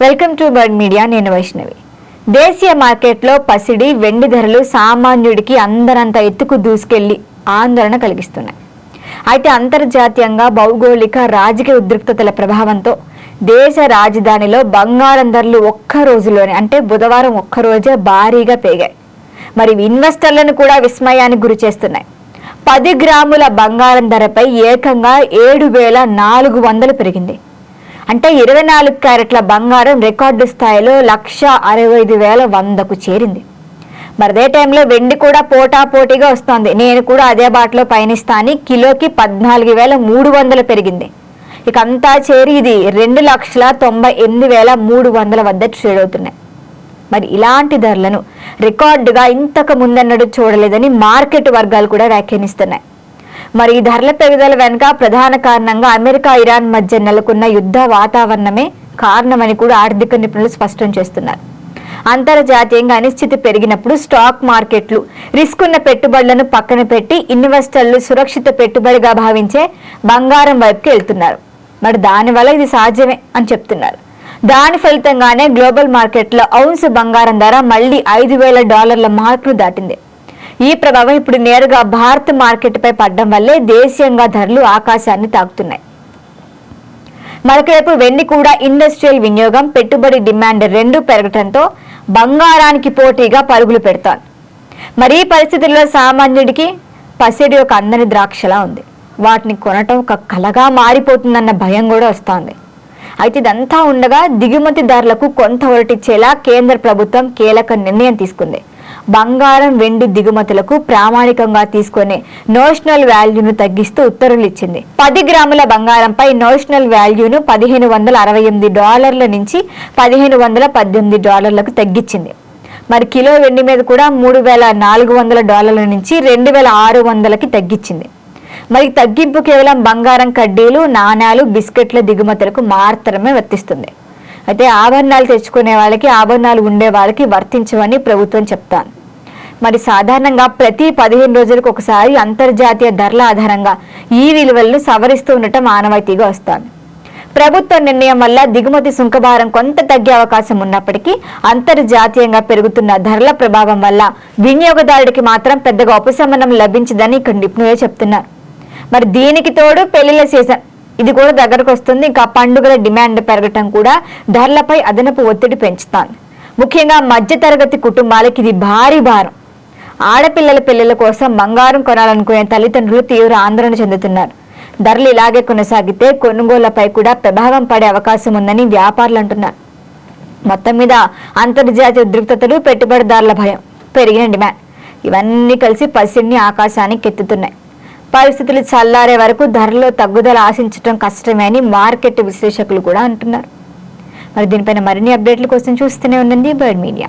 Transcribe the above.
Welcome to bird media. నేను వైష్ణవి. దేశీయ మార్కెట్లో పసిడి వెండి ధరలు సామాన్యుడికి అందరంత ఎత్తుకు దూసుకెళ్లి ఆందోళన కలిగిస్తున్నాయి. అయితే అంతర్జాతీయంగా భౌగోళిక రాజకీయ ఉద్రిక్తతల ప్రభావంతో దేశ రాజధానిలో బంగారం ధరలు ఒక్క రోజులోనే అంటే బుధవారం ఒక్కరోజే భారీగా పెరిగాయి. మరి ఇన్వెస్టర్లను కూడా విస్మయానికి గురి చేస్తున్నాయి. 10 గ్రాముల బంగారం ధరపై ఏకంగా 7,400 పెరిగింది. అంటే 24 క్యారెట్ల బంగారం రికార్డు స్థాయిలో 1,65,100కు చేరింది. మరి అదే టైంలో వెండి కూడా పోటాపోటీగా వస్తోంది. నేను కూడా అదే బాటలో పయనిస్తాను. కిలోకి 14,300 పెరిగింది. ఇక అంతా చేరి ఇది 2,98,300 వద్ద ట్రేడ్ అవుతున్నాయి. మరి ఇలాంటి ధరలను రికార్డుగా ఇంతకు ముందన్నడు చూడలేదని మార్కెట్ వర్గాలు కూడా వ్యాఖ్యానిస్తున్నాయి. మరి ఈ ధరల పెరుగుదల వెనుక ప్రధాన కారణంగా అమెరికా ఇరాన్ మధ్య నెలకొన్న యుద్ధ వాతావరణమే కారణమని కూడా ఆర్థిక నిపుణులు స్పష్టం చేస్తున్నారు. అంతర్జాతీయంగా అనిశ్చితి పెరిగినప్పుడు స్టాక్ మార్కెట్లు రిస్క్ ఉన్న పెట్టుబడులను పక్కన పెట్టి ఇన్వెస్టర్లు సురక్షిత పెట్టుబడిగా భావించే బంగారం వైపుకి వెళ్తున్నారు. మరి దానివల్ల ఇది సాధ్యమే అని చెప్తున్నారు. దాని ఫలితంగానే గ్లోబల్ మార్కెట్లో ఔన్స్ బంగారం ధర మళ్లీ $5,000 మార్కును దాటింది. ఈ ప్రభావం ఇప్పుడు నేరుగా భారత మార్కెట్ పై పడడం వల్లే దేశీయంగా ధరలు ఆకాశాన్ని తాకుతున్నాయి. మరొకవైపు వెండి కూడా ఇండస్ట్రియల్ వినియోగం, పెట్టుబడి డిమాండ్ రెండూ పెరగడంతో బంగారానికి పోటీగా పరుగులు పెడతారు. మరి ఈ పరిస్థితుల్లో సామాన్యుడికి పసిడి ఒక అందని ద్రాక్షలా ఉంది. వాటిని కొనటం ఒక కలగా మారిపోతుందన్న భయం కూడా వస్తోంది. అయితే ఇదంతా ఉండగా దిగుమతిదారులకు కొంత ఒరటిచ్చేలా కేంద్ర ప్రభుత్వం కీలక నిర్ణయం తీసుకుంది. బంగారం వెండి దిగుమతులకు ప్రామాణికంగా తీసుకునే నోషనల్ వాల్యూను తగ్గిస్తూ ఉత్తర్వులు ఇచ్చింది. 10 గ్రాముల బంగారంపై నోషనల్ వాల్యూను $1,568 నుంచి $1,518కు తగ్గించింది. మరి కిలో వెండి మీద కూడా $3,400 నుంచి $2,600కి తగ్గించింది. మరి తగ్గింపు కేవలం బంగారం కడ్డీలు, నాణాలు, బిస్కెట్ల దిగుమతులకు మాత్రమే వర్తిస్తుంది. అయితే ఆభరణాలు తెచ్చుకునే వాళ్ళకి, ఆభరణాలు ఉండే వాళ్ళకి వర్తించవని ప్రభుత్వం చెప్తాను. మరి సాధారణంగా ప్రతి 15 రోజులకు ఒకసారి అంతర్జాతీయ ధరల ఆధారంగా ఈ విలువలను సవరిస్తూ ఉండటం ఆనవాయితీగా వస్తాను. ప్రభుత్వ నిర్ణయం వల్ల దిగుమతి సుంకభారం కొంత తగ్గే అవకాశం ఉన్నప్పటికీ అంతర్జాతీయంగా పెరుగుతున్న ధరల ప్రభావం వల్ల వినియోగదారుడికి మాత్రం పెద్దగా ఉపశమనం లభించదని ఇక్కడ నిపుణులే చెప్తున్నారు. మరి దీనికి తోడు పెళ్లిళ్ల సీజన్ ఇది కూడా దగ్గరకు వస్తుంది. ఇంకా పండుగల డిమాండ్ పెరగటం కూడా ధరలపై అదనపు ఒత్తిడి పెంచుతాను. ముఖ్యంగా మధ్యతరగతి కుటుంబాలకి ఇది భారీ భారం. ఆడపిల్లల పెళ్లిళ్ల కోసం బంగారం కొనాలనుకునే తల్లిదండ్రులు తీవ్ర ఆందోళన చెందుతున్నారు. ధరలు ఇలాగే కొనసాగితే కొనుగోళ్లపై కూడా ప్రభావం పడే అవకాశం ఉందని వ్యాపారులు అంటున్నారు. మొత్తం మీద అంతర్జాతీయ ఉద్రిక్తతలు, పెట్టుబడిదారుల భయం, పెరిగిన డిమాండ్ ఇవన్నీ కలిసి పసిడిని ఆకాశానికి ఎత్తుతున్నాయి. పరిస్థితులు చల్లారే వరకు ధరలో తగ్గుదల ఆశించడం కష్టమే అని మార్కెట్ విశ్లేషకులు కూడా అంటున్నారు. మరి దీనిపైన మరిన్ని అప్డేట్ల కోసం చూస్తూనే ఉండండి బర్డ్ మీడియా.